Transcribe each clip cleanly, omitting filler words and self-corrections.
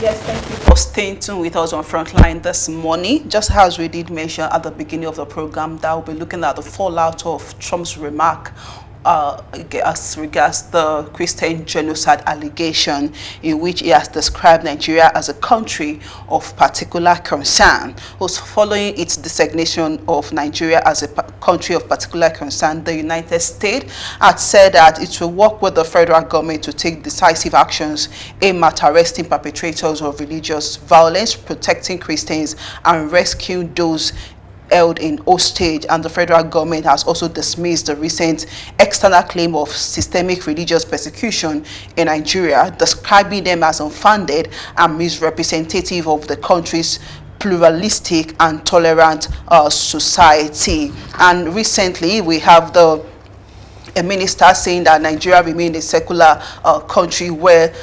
Yes, thank you for staying tuned with us on Frontline this morning. Just as we did mention at the beginning of the program, that we'll be looking at the fallout of Trump's remark as regards the Christian genocide allegation, in which he has described Nigeria as a country of particular concern. Also, following its designation of Nigeria as a country of particular concern, the United States had said that it will work with the federal government to take decisive actions aimed at arresting perpetrators of religious violence, protecting Christians, and rescuing those held in hostage. And the federal government has also dismissed the recent external claim of systemic religious persecution in Nigeria, describing them as unfounded and misrepresentative of the country's pluralistic and tolerant society. And recently we have a minister saying that Nigeria remains a secular country where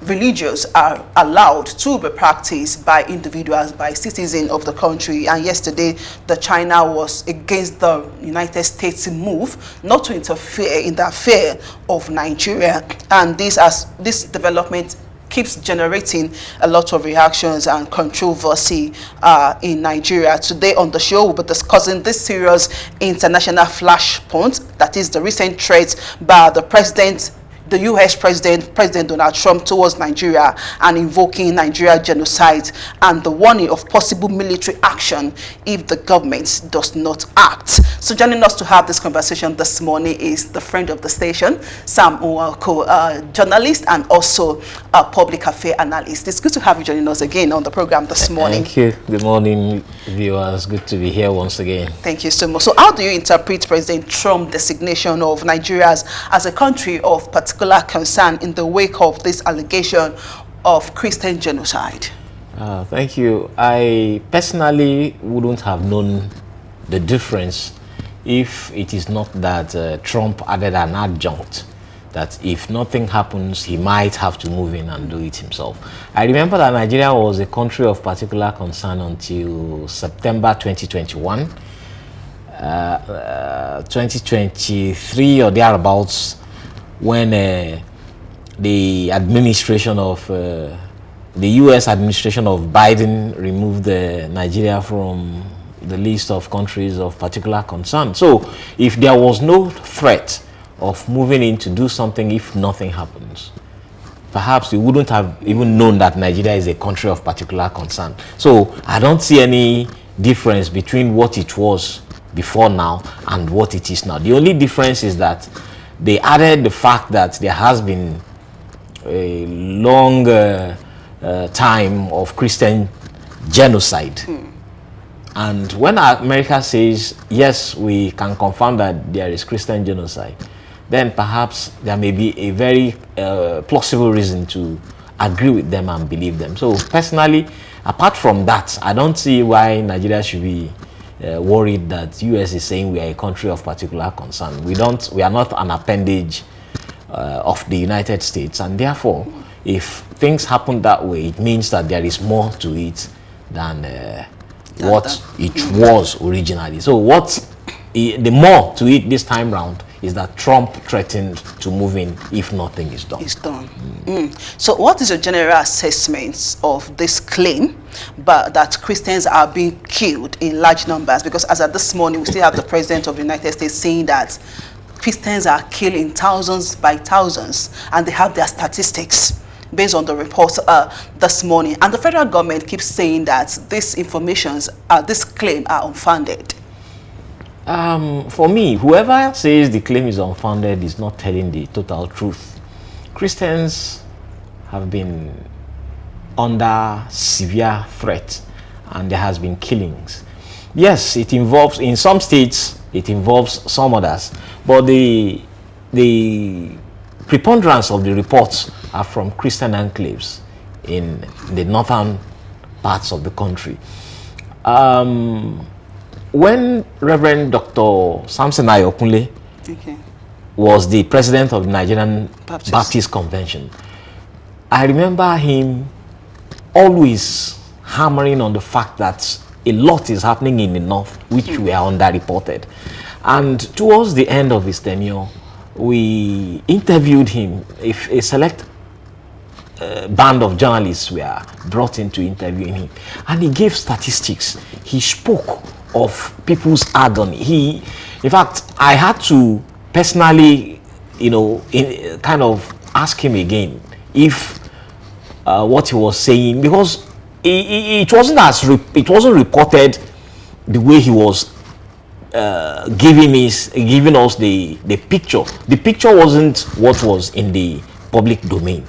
religions are allowed to be practiced by individuals, by citizens of the country. And yesterday, China was against the United States move not to interfere in the affair of Nigeria. And this development keeps generating a lot of reactions and controversy in Nigeria. Today on the show, we'll be discussing this serious international flashpoint, that is the recent threats by the U.S. President Donald Trump towards Nigeria and invoking Nigeria genocide, and the warning of possible military action if the government does not act. So joining us to have this conversation this morning is the friend of the station, Sam Nwako, journalist and also a public affairs analyst. It's good to have you joining us again on the program this morning. Thank you. Good morning, viewers. Good to be here once again. Thank you so much. So how do you interpret President Trump's designation of Nigeria as a country of particular concern in the wake of this allegation of Christian genocide? Thank you. I personally wouldn't have known the difference if it is not that Trump added an adjunct that if nothing happens, he might have to move in and do it himself. I remember that Nigeria was a country of particular concern until September 2021. 2023 or thereabouts, when the administration of the U.S. administration of Biden removed Nigeria from the list of countries of particular concern. So if there was no threat of moving in to do something if nothing happens, perhaps we wouldn't have even known that Nigeria is a country of particular concern. So I don't see any difference between what it was before now and what it is now. The only difference is that they added the fact that there has been a long time of Christian genocide. And when America says, yes, we can confirm that there is Christian genocide, then perhaps there may be a very plausible reason to agree with them and believe them. So personally, apart from that, I don't see why Nigeria should be worried that U.S. is saying we are a country of particular concern. We are not an appendage of the United States, and therefore, if things happen that way, it means that there is more to it than what it was originally. So the more to it this time round is that Trump threatened to move in if nothing is done. So what is your general assessment of this claim that Christians are being killed in large numbers? Because as of this morning, we still have the President of the United States saying that Christians are killed in thousands by thousands, and they have their statistics based on the reports this morning. And the federal government keeps saying that this claim are unfounded. For me, whoever says the claim is unfounded is not telling the total truth. Christians have been under severe threat, and there has been killings. Yes, it involves, in some states, it involves some others, but the preponderance of the reports are from Christian enclaves in the northern parts of the country. When Reverend Dr. Samson Ayokunle was the president of the Nigerian Baptist Convention, I remember him always hammering on the fact that a lot is happening in the north which were underreported. And towards the end of his tenure, we interviewed him, a select band of journalists were brought in to interview him, and he gave statistics. He spoke of people's agony. In fact, I had to personally, kind of ask him again if what he was saying, because it wasn't reported the way he was giving us the picture. The picture wasn't what was in the public domain.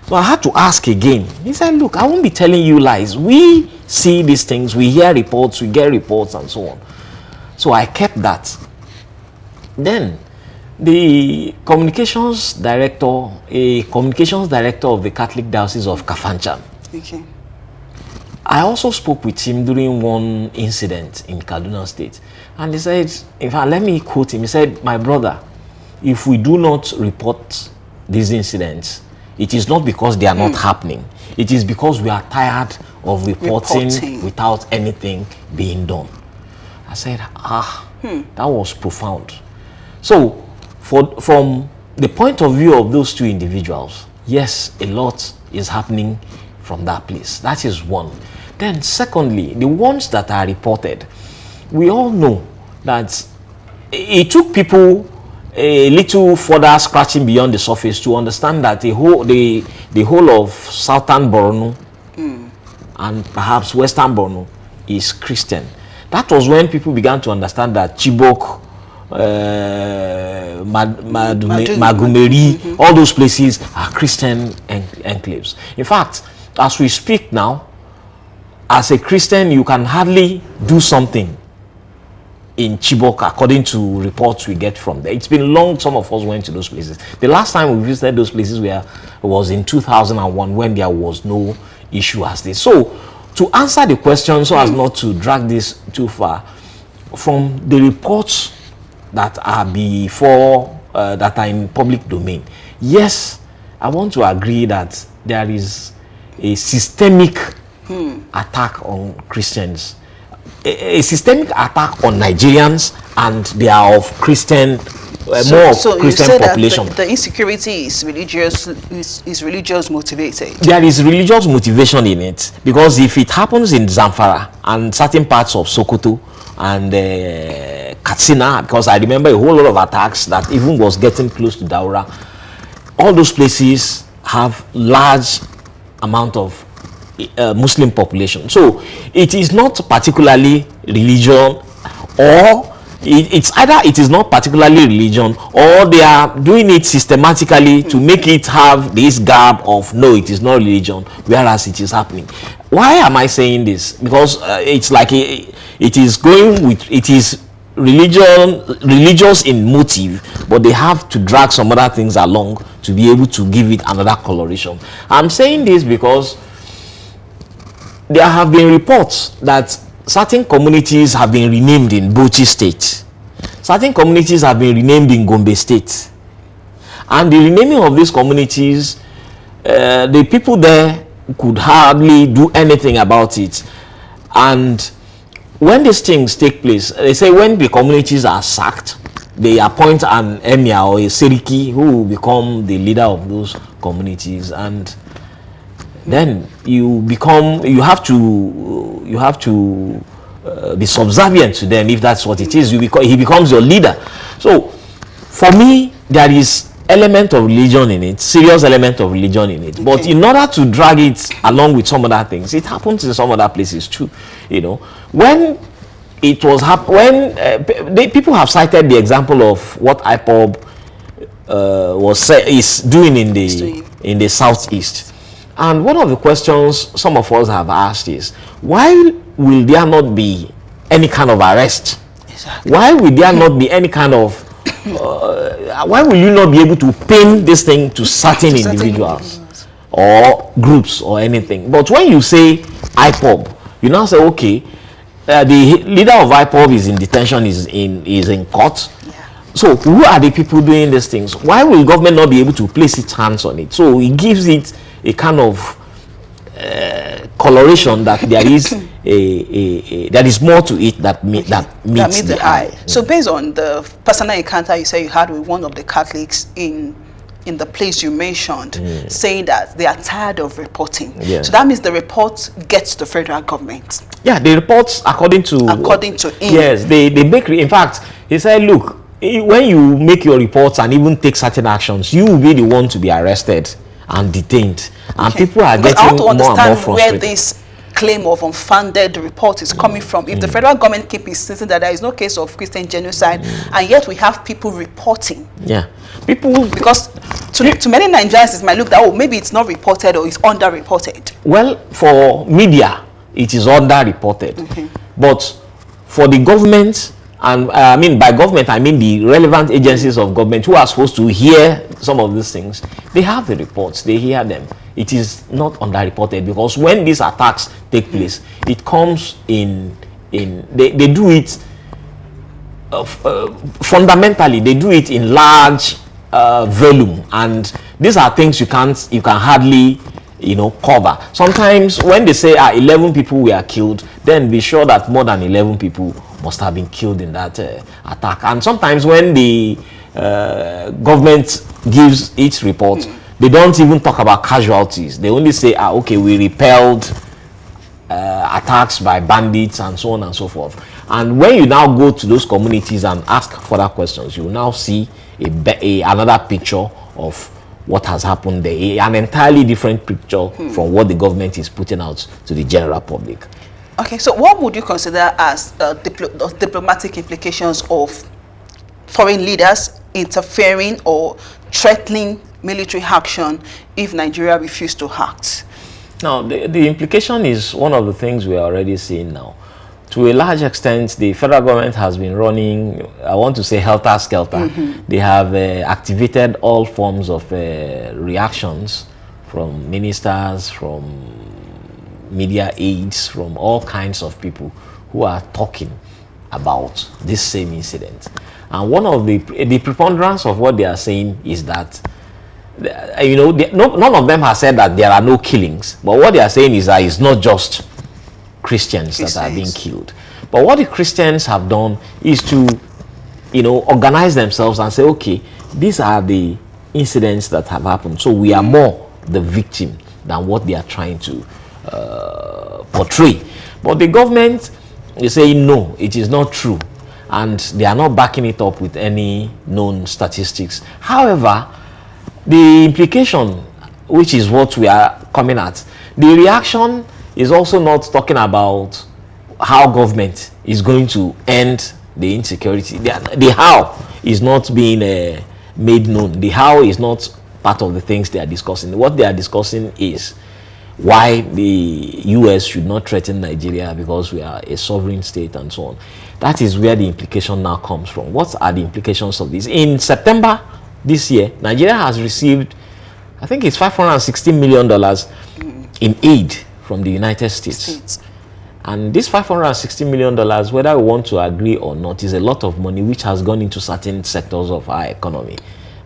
So I had to ask again. He said, look, I won't be telling you lies. We see these things, we hear reports, we get reports, and so on. So I kept that. Then the communications director of the Catholic Diocese of Kafanchan. Okay. I also spoke with him during one incident in Kaduna State. And he said, in fact, let me quote him. He said, my brother, if we do not report these incidents, it is not because they are not happening. It is because we are tired of reporting without anything being done. I said, that was profound. So, from the point of view of those two individuals, yes, a lot is happening from that place. That is one. Then secondly, the ones that are reported, we all know that it took people a little further scratching beyond the surface to understand that the whole of southern Borno and perhaps western Borno is Christian. That was when people began to understand that Chibok, Magumeri, all those places are Christian enclaves. In fact, as we speak now, as a Christian, you can hardly do something in Chibok according to reports we get from there. It's been long some of us went to those places. The last time we visited those places was in 2001, when there was no issue as this. So to answer the question, so as not to drag this too far, from the reports that are that are in public domain, yes, I want to agree that there is a systemic attack on Christians, a systemic attack on Nigerians, and they are of Christian, Christian you say population. That the insecurity is religious motivated. There is religious motivation in it, because if it happens in Zamfara and certain parts of Sokoto and Katsina, because I remember a whole lot of attacks that even was getting close to Daura, all those places have large amount of Muslim population. So it is not particularly religion, or it's either it is not particularly religion, or they are doing it systematically to make it have this garb of no, it is not religion, whereas it is happening. Why am I saying this? Because it's like it is going with, it is religious in motive, but they have to drag some other things along to be able to give it another coloration. I'm saying this because there have been reports that certain communities have been renamed in Bauchi State. Certain communities have been renamed in Gombe State. And the renaming of these communities, the people there could hardly do anything about it. And when these things take place, they say when the communities are sacked, they appoint an emir or a seriki who will become the leader of those communities, and then you have to be subservient to them. If that's what it is, he becomes your leader. So for me, there is element of religion in it, serious element of religion in it. Okay. But in order to drag it along with some other things, it happens in some other places too. When it was people have cited the example of what IPOB is doing in the southeast. And one of the questions some of us have asked is, why will there not be any kind of arrest? Exactly. Why will there not be any kind of why will you not be able to pin this thing to certain individuals or groups or anything? But when you say IPOB, you now say, okay, the leader of IPOB is in detention, is in court. Yeah. So who are the people doing these things? Why will government not be able to place its hands on it? So it gives it a kind of coloration that there is there is more to it that meets the eye. So based on the personal encounter you say you had with one of the Catholics in in the place you mentioned, saying that they are tired of reporting. Yeah. So that means the report gets to federal government. Yeah, the reports according to him. Yes, they make. In fact, he said, look, when you make your reports and even take certain actions, you will be the one to be arrested and detained, and people are getting I want to more and more understand frustrated. where this claim of unfounded report is coming from. If the federal government keeps insisting that there is no case of Christian genocide, and yet we have people reporting. Yeah, people, because to many Nigerians it might look that, oh, maybe it's not reported or it's underreported. Well, for media it is underreported, but for the government, and I mean by government I mean the relevant agencies of government who are supposed to hear some of these things, they have the reports, they hear them. It is not underreported, because when these attacks take place, it comes in they do it fundamentally, they do it in large volume, and these are things you can hardly cover. Sometimes when they say 11 people were killed, then be sure that more than 11 people must have been killed in that attack. And sometimes when the government gives its report, they don't even talk about casualties. They only say, okay, we repelled attacks by bandits and so on and so forth. And when you now go to those communities and ask further questions, you will now see another picture of what has happened there, an entirely different picture from what the government is putting out to the general public. Okay, so what would you consider as diplomatic implications of foreign leaders interfering or threatening military action if Nigeria refused to act? Now, the implication is one of the things we are already seeing now. To a large extent, the federal government has been running, I want to say, helter-skelter. They have activated all forms of reactions from ministers, from media aides, from all kinds of people who are talking about this same incident. And one of the preponderance of what they are saying is that, none of them has said that there are no killings, but what they are saying is that it's not just Christians that are being killed. But what the Christians have done is to, organize themselves and say, okay, these are the incidents that have happened, so we are more the victim than what they are trying to portray. But the government is saying, no, it is not true, and they are not backing it up with any known statistics. However, the implication, which is what we are coming at, the reaction is also not talking about how government is going to end the insecurity. The how is not being made known. The how is not part of the things they are discussing. What they are discussing is why the US should not threaten Nigeria because we are a sovereign state and so on. That is where the implication now comes from. What are the implications of this? In September this year, Nigeria has received, I think it's $560 million in aid from the United States. And this $560 million, whether we want to agree or not, is a lot of money which has gone into certain sectors of our economy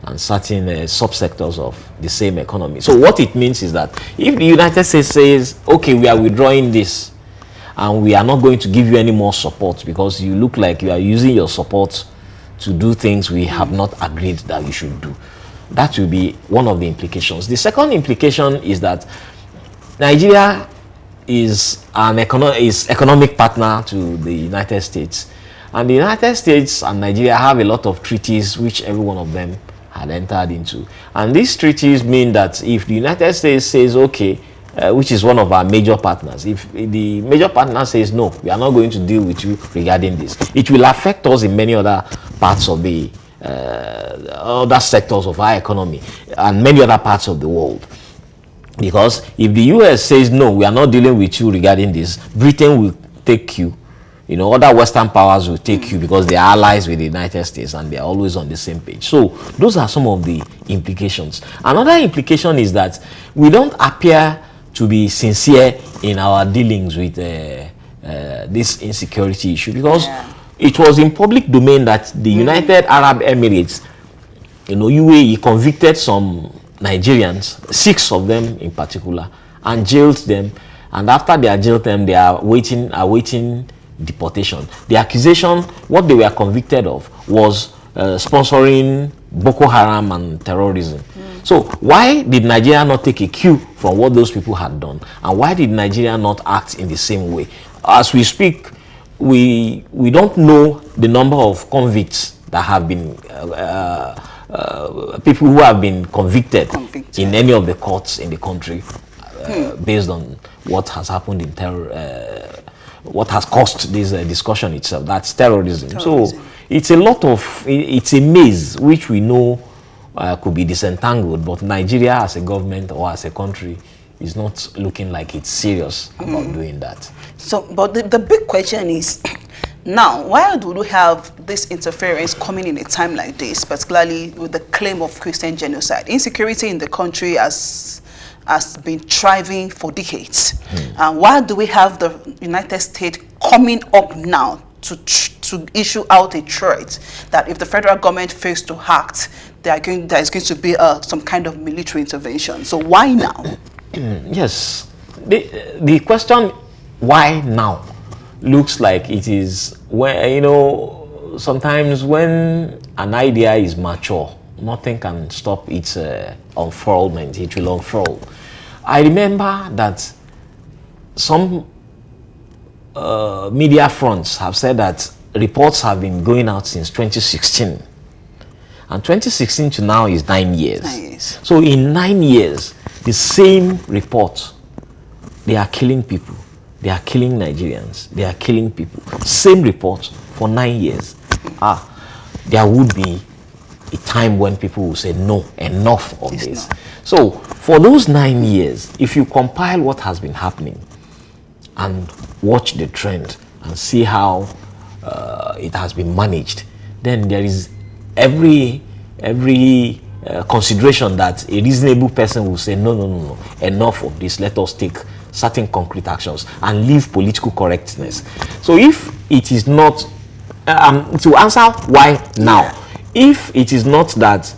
and certain subsectors of the same economy. So what it means is that if the United States says, okay, we are withdrawing this and we are not going to give you any more support because you look like you are using your support to do things we have not agreed that you should do, that will be one of the implications. The second implication is that Nigeria is an economic partner to the United States, and the United States and Nigeria have a lot of treaties which every one of them had entered into, and these treaties mean that if the United States says okay, which is one of our major partners, if the major partner says no, we are not going to deal with you regarding this, it will affect us in many other parts of the other sectors of our economy and many other parts of the world. Because if the US says no, we are not dealing with you regarding this, Britain will take you, other Western powers will take you because they are allies with the United States and they are always on the same page. So those are some of the implications. Another implication is that we don't appear to be sincere in our dealings with this insecurity issue, because it was in public domain that the United Arab Emirates, UAE, convicted some Nigerians, 6 of them in particular, and jailed them. And after they are jailed them, they are awaiting deportation. The accusation, what they were convicted of, was sponsoring Boko Haram and terrorism. So why did Nigeria not take a cue from what those people had done, and why did Nigeria not act in the same way? As we speak, we don't know the number of convicts that have been people who have been convicted in any of the courts in the country based on what has happened in what has caused this discussion itself. That's terrorism. So it's a lot of, it's a maze which we know could be disentangled, but Nigeria as a government or as a country is not looking like it's serious about doing that. So, but the big question is, now, why do we have this interference coming in a time like this, particularly with the claim of Christian genocide? Insecurity in the country has been thriving for decades. And why do we have the United States coming up now to issue out a threat that if the federal government fails to act, there is going to be some kind of military intervention? So why now? Yes, the question why now looks like it is when, you know, sometimes when an idea is mature, nothing can stop its unfurlment. It will unfurl. I remember that some media fronts have said that reports have been going out since 2016, and 2016 to now is 9 years. 9 years. So in 9 years, the same report, they are killing people, they are killing Nigerians, they are killing people. Same report for 9 years. There would be a time when people will say no, enough of this. So for those 9 years, if you compile what has been happening and watch the trend and see how it has been managed, then there is every consideration that a reasonable person will say no, enough of this, let us take certain concrete actions and leave political correctness. So if it is not to answer why now, if it is not that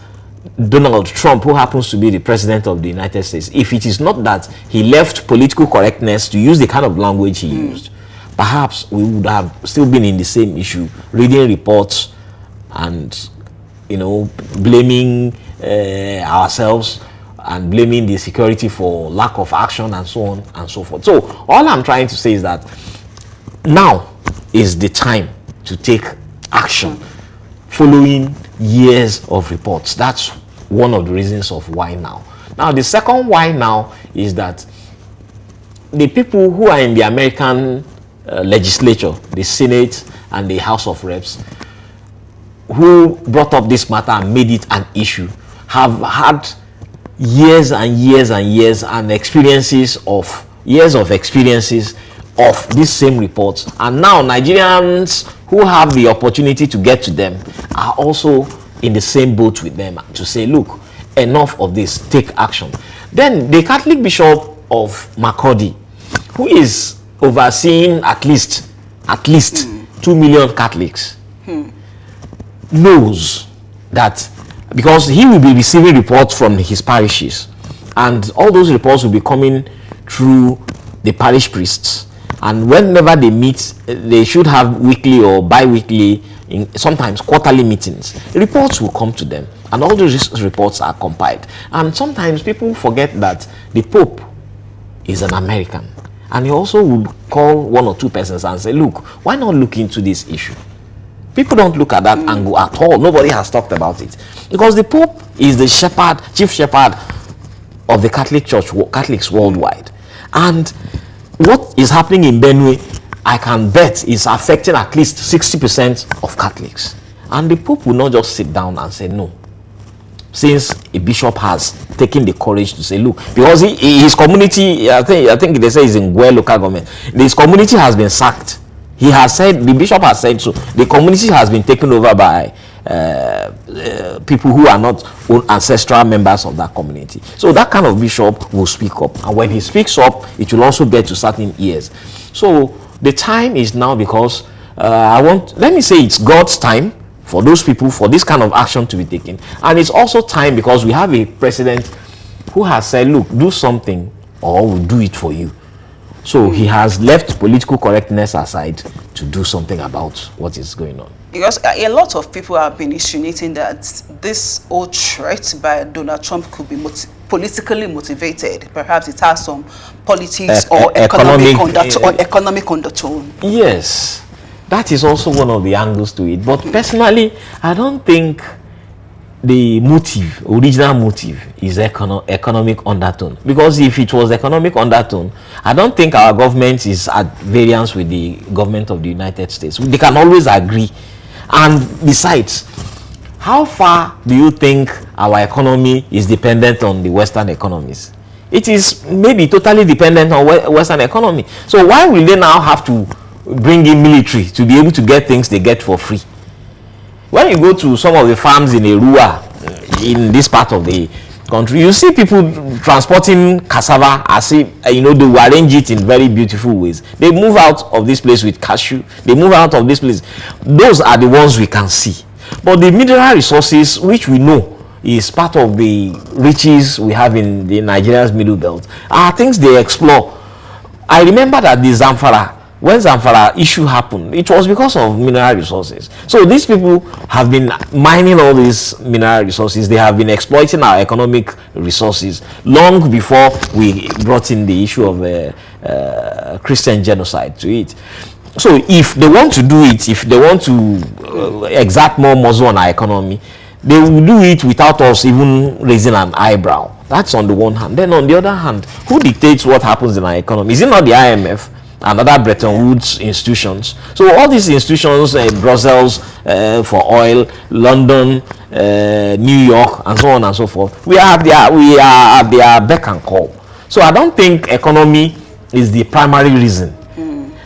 Donald Trump, who happens to be the president of the United States, if it is not that he left political correctness to use the kind of language he used, perhaps we would have still been in the same issue, reading reports and, you know, blaming ourselves and blaming the security for lack of action and so on and so forth. So all I'm trying to say is that now is the time to take action following years of reports. That's one of the reasons of why now. Now, the second why now is that the people who are in the American legislature, the Senate and the House of Reps, who brought up this matter and made it an issue, have had years and years and years and experiences of these same reports, and now Nigerians who have the opportunity to get to them are also in the same boat with them to say, look, enough of this, take action. Then the Catholic Bishop of Makurdi, who is overseeing at least 2 million Catholics, knows that, because he will be receiving reports from his parishes, and all those reports will be coming through the parish priests, and whenever they meet, they should have weekly or bi-weekly, sometimes quarterly meetings. Reports will come to them, and all those reports are compiled. And sometimes people forget that the Pope is an American, and he also would call one or two persons and say, look, why not look into this issue? People don't look at that angle at all. Nobody has talked about it, because the Pope is the shepherd, chief shepherd of the Catholic Church, Catholics worldwide. And what is happening in Benue, I can bet, is affecting at least 60% of Catholics. And the Pope will not just sit down and say no, since a bishop has taken the courage to say, look, because his community, I think they say he's in Gwe local government, his community has been sacked. He has said, the bishop has said so, the community has been taken over by people who are not ancestral members of that community. So that kind of bishop will speak up, and when he speaks up, it will also get to certain ears. So the time is now, because let me say it's God's time for those people, for this kind of action to be taken, and it's also time because we have a president who has said, look, do something or we'll do it for you. So he has left political correctness aside to do something about what is going on. Because a lot of people have been insinuating that this whole threat by Donald Trump could be politically motivated. Perhaps it has some politics or economic undertone. Yes, that is also one of the angles to it. But personally, I don't think the original motive is economic undertone. Because if it was economic undertone, I don't think our government is at variance with the government of the United States. They can always agree. And besides, how far do you think our economy is dependent on the Western economies? It is maybe totally dependent on Western economy. So why will they now have to bring in military to be able to get things they get for free? When you go to some of the farms in Erua, in this part of the country, you see people transporting cassava as if, they will arrange it in very beautiful ways. They move out of this place with cashew. They move out of this place. Those are the ones we can see. But the mineral resources, which we know is part of the riches we have in the Nigeria's middle belt, are things they explore. I remember that when Zamfara issue happened, it was because of mineral resources. So these people have been mining all these mineral resources. They have been exploiting our economic resources long before we brought in the issue of Christian genocide to it. So if they want to do it, if they want to exert more muscle on our economy, they will do it without us even raising an eyebrow. That's on the one hand. Then on the other hand, who dictates what happens in our economy? Is it not the IMF and other Bretton Woods institutions? So all these institutions, Brussels for oil, London, New York, and so on and so forth, we are at their beck and call. So I don't think economy is the primary reason.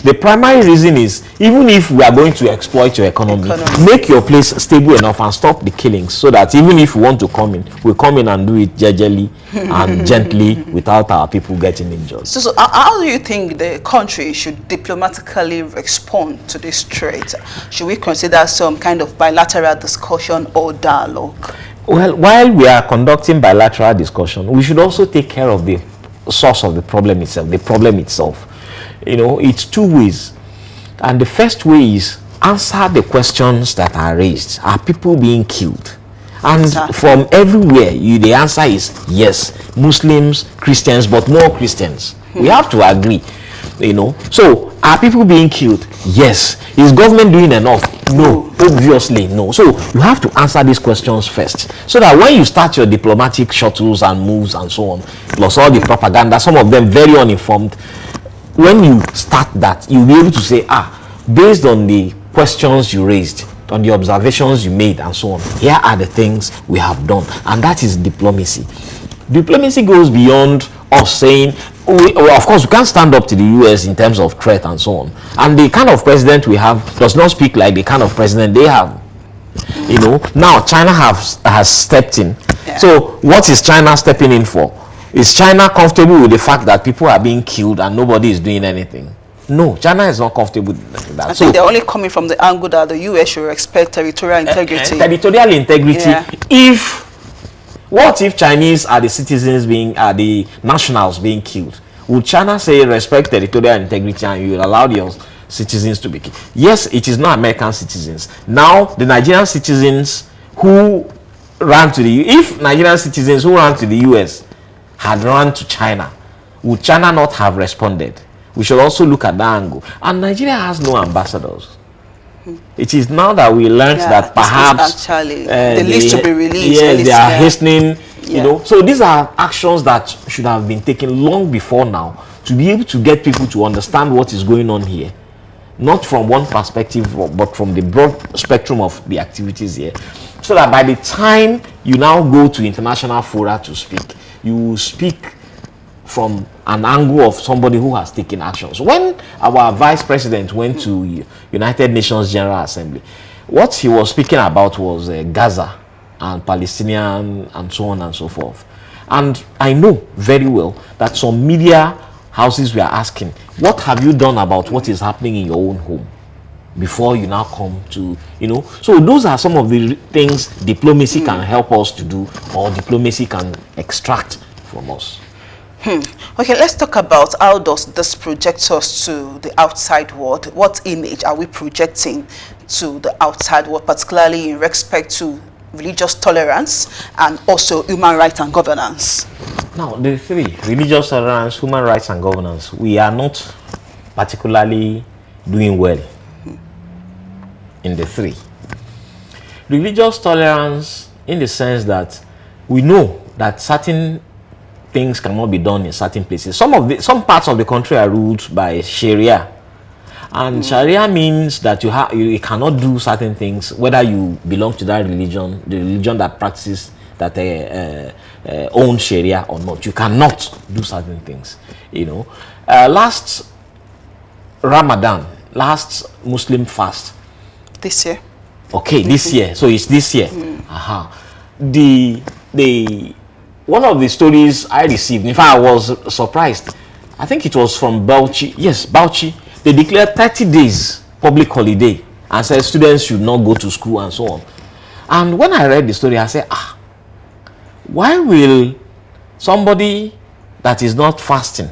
The primary reason is, even if we are going to exploit your economy, make your place stable enough and stop the killings, so that even if we want to come in, we come in and do it gingerly and gently without our people getting injured. So how do you think the country should diplomatically respond to this threat? Should we consider some kind of bilateral discussion or dialogue? Well, while we are conducting bilateral discussion, we should also take care of the source of the problem itself. It's two ways. And the first way is answer the questions that are raised. Are people being killed? And from everywhere, the answer is yes. Muslims, Christians, but more Christians. We have to agree. So are people being killed? Yes. Is government doing enough? No. Obviously no. So you have to answer these questions first, so that when you start your diplomatic shuttles and moves and so on, plus all the propaganda, some of them very uninformed, when you start that, you'll be able to say, based on the questions you raised, on the observations you made and so on, here are the things we have done. And that is diplomacy. Diplomacy goes beyond us saying, of course we can't stand up to the US in terms of threat and so on. And the kind of president we have does not speak like the kind of president they have. Now China has stepped in. Yeah. So what is China stepping in for? Is China comfortable with the fact that people are being killed and nobody is doing anything? No, China is not comfortable with that. I think they're only coming from the angle that the US should respect territorial integrity. Territorial integrity. Yeah. What if Chinese are the nationals being killed? Would China say respect territorial integrity and you will allow your citizens to be killed? Yes, it is not American citizens. Now, the Nigerian citizens who ran to if Nigerian citizens who ran to the US had run to China, would China not have responded? We should also look at that angle. And Nigeria has no ambassadors. It is now that we learned that perhaps actually the list to be released. Yes, they are hastening. So these are actions that should have been taken long before now, to be able to get people to understand what is going on here, not from one perspective, but from the broad spectrum of the activities here, so that by the time you now go to international fora to speak, you speak from an angle of somebody who has taken actions. When our vice president went to United Nations General Assembly, what he was speaking about was Gaza and Palestinian and so on and so forth. And I know very well that some media houses were asking, what have you done about what is happening in your own home, before you now come to, So those are some of the things diplomacy can help us to do, or diplomacy can extract from us. Okay, let's talk about how does this project us to the outside world. What image are we projecting to the outside world, particularly in respect to religious tolerance and also human rights and governance? Now, the three, religious tolerance, human rights, and governance, we are not particularly doing well in the three. Religious tolerance, in the sense that we know that certain things cannot be done in certain places. Some parts of the country are ruled by Sharia, and Sharia means that you cannot do certain things whether you belong to that religion, the religion that practices that own Sharia or not. You cannot do certain things. Last Ramadan, last Muslim fast. This year. Okay, this year. So it's this year. The one of the stories I received, in fact, I was surprised. I think it was from Bauchi. Yes, Bauchi. They declared 30 days public holiday and said students should not go to school and so on. And when I read the story, I said, why will somebody that is not fasting,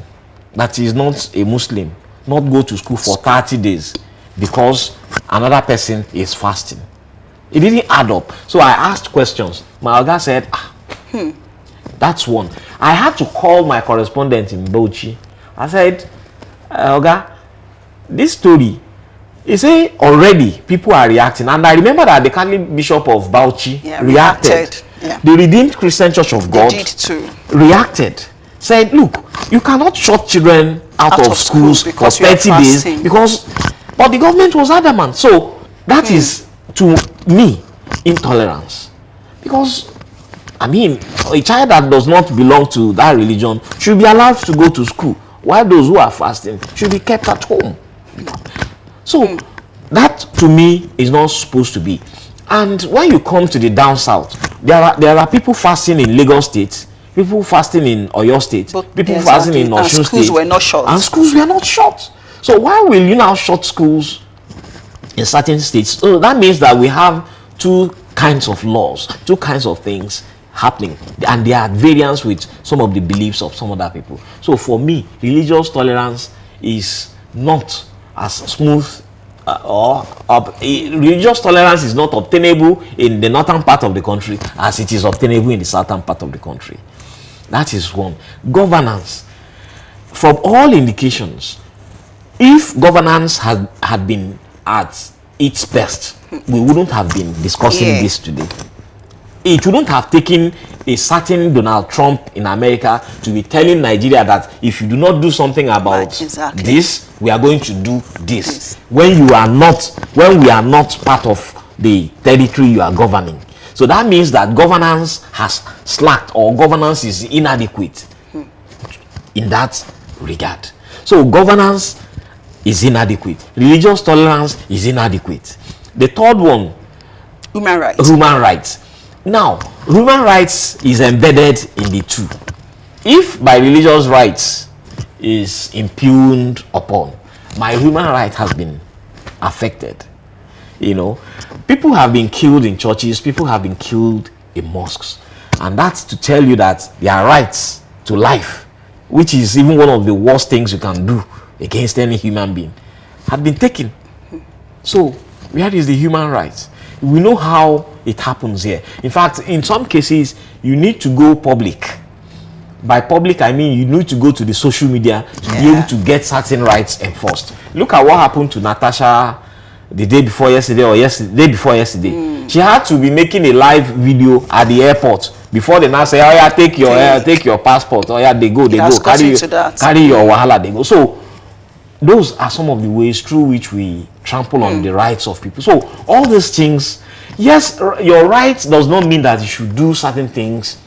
that is not a Muslim, not go to school for 30 days because another person is fasting? It didn't add up. So I asked questions. My Oga said, that's one. I had to call my correspondent in Bauchi. I said, Oga, this story, he said already people are reacting. And I remember that the Catholic Bishop of Bauchi reacted. Yeah. The Redeemed Christian Church of God reacted. Said, look, you cannot shut children out of schools for 30 days but the government was adamant. So that is, to me, intolerance. Because I mean, a child that does not belong to that religion should be allowed to go to school, while those who are fasting should be kept at home. So that, to me, is not supposed to be. And when you come to the down south, there are people fasting in Lagos State, people fasting in Oyo State, people fasting in Osun State. And schools were not shut. And schools were not shut. So why will you now shut schools in certain states? So that means that we have two kinds of laws, two kinds of things happening, and they are at variance with some of the beliefs of some other people. So for me, religious tolerance is not as smooth religious tolerance is not obtainable in the northern part of the country as it is obtainable in the southern part of the country. That is one. Governance, from all indications, if governance had been at its best, we wouldn't have been discussing this today. It wouldn't have taken a certain Donald Trump in America to be telling Nigeria that if you do not do something about this, we are going to do this. When we are not part of the territory you are governing. So that means that governance has slacked, or governance is inadequate in that regard. So governance is inadequate. Religious tolerance is inadequate. The third one, human rights. Human rights. Now, human rights is embedded in the two. If my religious rights is impugned upon, my human right has been affected. People have been killed in churches, people have been killed in mosques. And that's to tell you that their rights to life, which is even one of the worst things you can do against any human being, have been taken. So, where is the human rights? We know how it happens here. In fact, in some cases, you need to go public. By public, I mean you need to go to the social media to be able to get certain rights enforced. Look at what happened to Natasha the day before yesterday, or day before yesterday. She had to be making a live video at the airport before they now say, "Oh yeah, take your passport." Oh yeah, they go, carry your wahala, they go. So those are some of the ways through which we trample on the rights of people. So all these things, yes, your rights does not mean that you should do certain things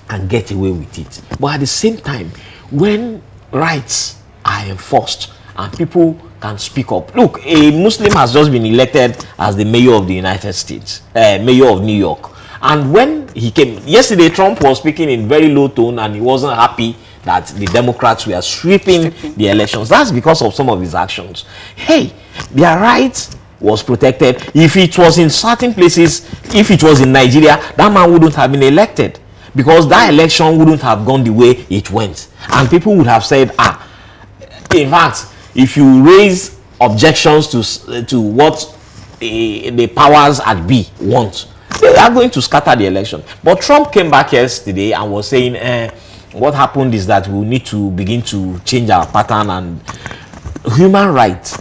and get away with it. But at the same time, when rights are enforced and people can speak up. Look, a Muslim has just been elected as the mayor of the United States, mayor of New York. And when he came, yesterday Trump was speaking in very low tone and he wasn't happy that the Democrats were sweeping the elections. That's because of some of his actions. Hey, their rights was protected. If it was in certain places, if it was in Nigeria, that man wouldn't have been elected. because that election wouldn't have gone the way it went, and people would have said, in fact, if you raise objections to what the powers at be want, they are going to scatter the election. But Trump came back yesterday and was saying, what happened is that we need to begin to change our pattern and human rights.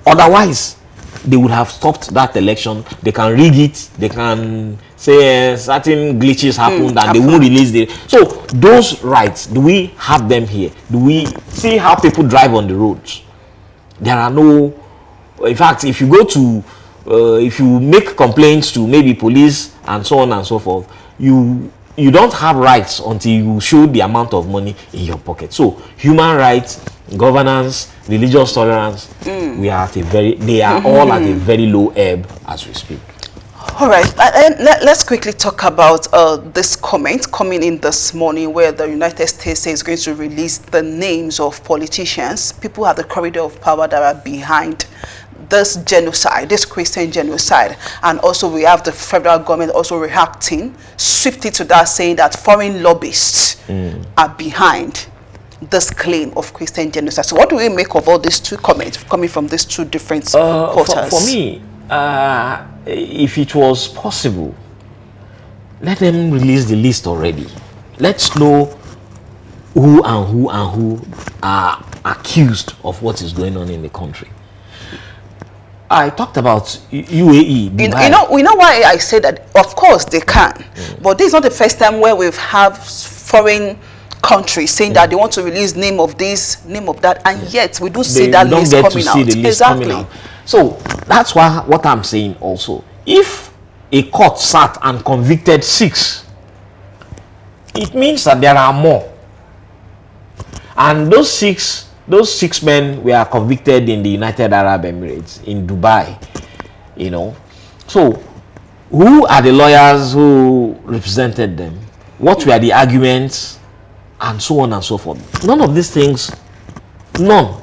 Otherwise, they would have stopped that election. They can rig it. They can say certain glitches happened and they won't release it. So those rights, do we have them here? Do we see how people drive on the roads? There are no. In fact, if you go to, if you make complaints to maybe police and so on and so forth, you don't have rights until you show the amount of money in your pocket. So human rights, governance, religious tolerance, we are at a they are all at a very low ebb as we speak. All right, let's quickly talk about this comment coming in this morning where the United States is going to release the names of politicians, people at the corridor of power that are behind this genocide, this Christian genocide. And also we have the federal government also reacting swiftly to that, saying that foreign lobbyists are behind this claim of Christian genocide. So what do we make of all these two comments coming from these two different quarters? For me, if it was possible, let them release the list already. Let's know who are accused of what is going on in the country. I talked about UAE. Dubai. We know why I say that. Of course they can, but this is not the first time where we've have foreign countries saying that they want to release name of this, name of that, and yet we do see that list coming out. Exactly. So that's why what I'm saying also. If a court sat and convicted 6, it means that there are more, and those six men were convicted in the United Arab Emirates, in Dubai, you know. So who are the lawyers who represented them? What were the arguments? And so on and so forth. None of these things, none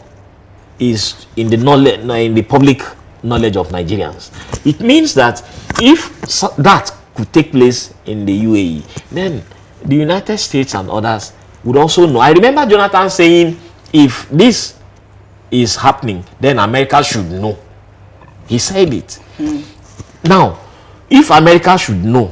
is in the knowledge, in the public knowledge of Nigerians. It means that if that could take place in the UAE, then the United States and others would also know. I remember Jonathan saying, if this is happening, then America should know. He said it. Now, if America should know,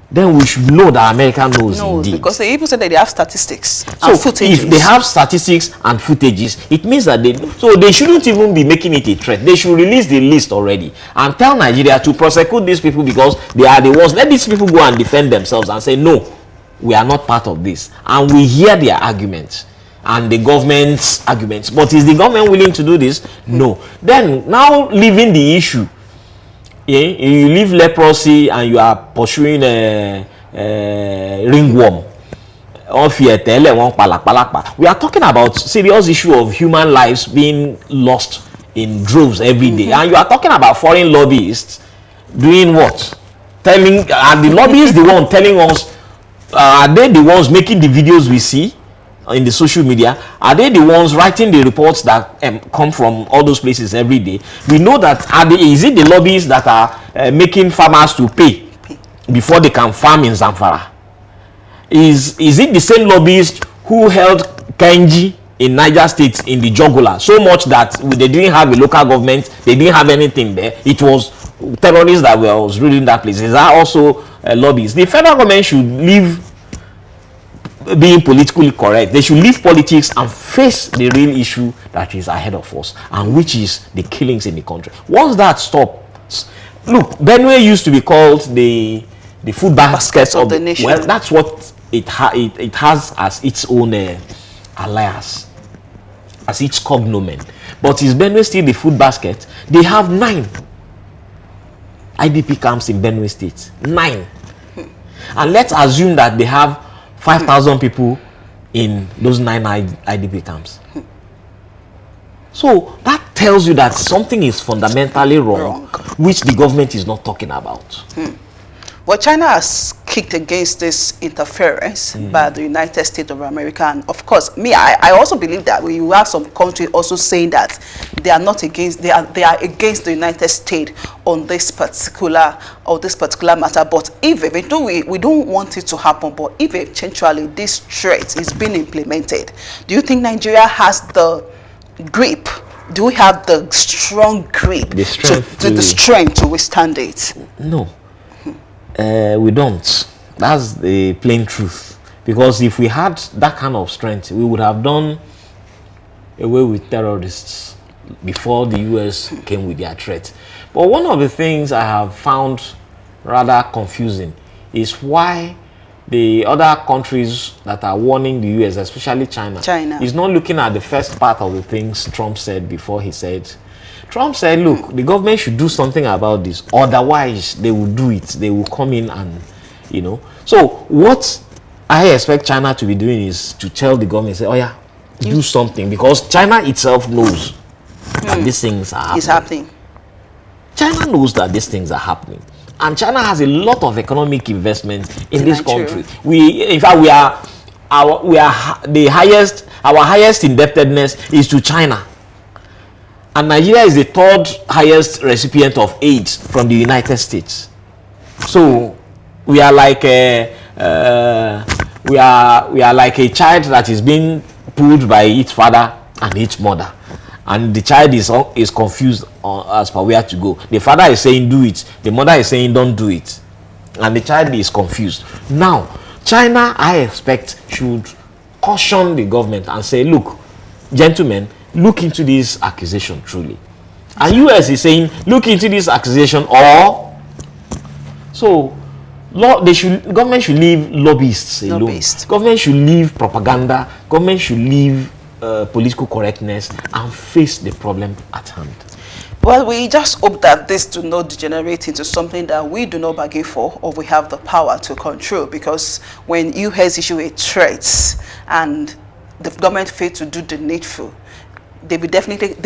then we should know that America knows indeed. Because they even said that they have statistics and so footages. If they have statistics and footages, it means that they shouldn't even be making it a threat. They should release the list already and tell Nigeria to prosecute these people because they are the ones. Let these people go and defend themselves and say, no, we are not part of this. And we hear their arguments and the government's arguments. But is the government willing to do this? No. Then, now leaving the issue, you leave leprosy and you are pursuing a ringworm. We are talking about serious issue of human lives being lost in droves every day. And you are talking about foreign lobbyists doing what? Are the lobbyists the one telling us, are they the ones making the videos we see in the social media? Are they the ones writing the reports that come from all those places every day? We know that is it the lobbyists that are making farmers to pay before they can farm in Zamfara? Is it the same lobbyists who held Kenji in Niger State in the jugular so much that they didn't have a local government, they didn't have anything there? It was terrorists that was ruling that place. Is that also lobbyists? The federal government should leave being politically correct. They should leave politics and face the real issue that is ahead of us, and which is the killings in the country. Once that stops, look, Benue used to be called the food basket of the nation. Well, that's what it has as its own alias, as its cognomen. But is Benue still the food basket? They have 9 IDP camps in Benue State. 9. And let's assume that they have 5,000 people in those 9 IDP camps. So that tells you that something is fundamentally wrong, which the government is not talking about. Well, China has kicked against this interference by the United States of America. And of course, I also believe that we have some countries also saying that they are not against, they are against the United States on this particular matter. But if even though we don't want it to happen, but if eventually this threat is being implemented, do you think Nigeria has the grip? Do we have the strong grip, The strength the strength to withstand it? No. We don't. That's the plain truth. Because if we had that kind of strength, we would have done away with terrorists before the US came with their threat. But one of the things I have found rather confusing is why the other countries that are warning the US, especially China, is not looking at the first part of the things Trump said before he said. Trump said, look, the government should do something about this. Otherwise, they will do it. They will come in and, you know. So what I expect China to be doing is to tell the government, say, oh yeah, do something. Because China itself knows that these things are happening. It's happening. China knows that these things are happening. And China has a lot of economic investment in this country. In fact, our highest indebtedness is to China. And Nigeria is the third highest recipient of aid from the United States. So we are like a child that is being pulled by its father and its mother, and the child is confused as per where to go. The father is saying do it, the mother is saying don't do it, and the child is confused. Now, China, I expect, should caution the government and say, look, gentlemen, look into this accusation truly. And US is saying, look into this accusation, or so government should leave lobbyists alone. Government should leave propaganda. Government should leave political correctness and face the problem at hand. Well, we just hope that this do not degenerate into something that we do not bargain for or we have the power to control, because when US issue a threat and the government fail to do the needful, they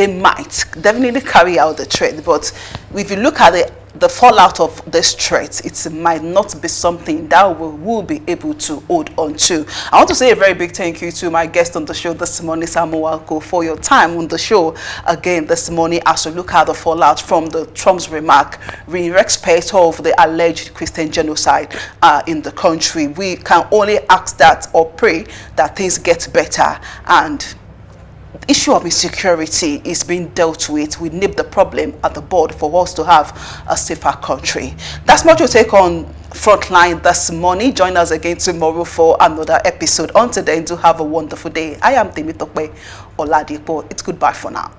might definitely carry out the threat. But if you look at the fallout of this threat, it might not be something that we will be able to hold on to. I want to say a very big thank you to my guest on the show this morning, Samuelko, for your time on the show again this morning as we look at the fallout from the Trump's remark in respect of the alleged Christian genocide in the country. We can only ask that or pray that things get better, and issue of insecurity is being dealt with. We nip the problem at the bud for us to have a safer country. That's what you take on Frontline this morning. Join us again tomorrow for another episode. Until then, do have a wonderful day. I am Temitope Oladipo. It's goodbye for now.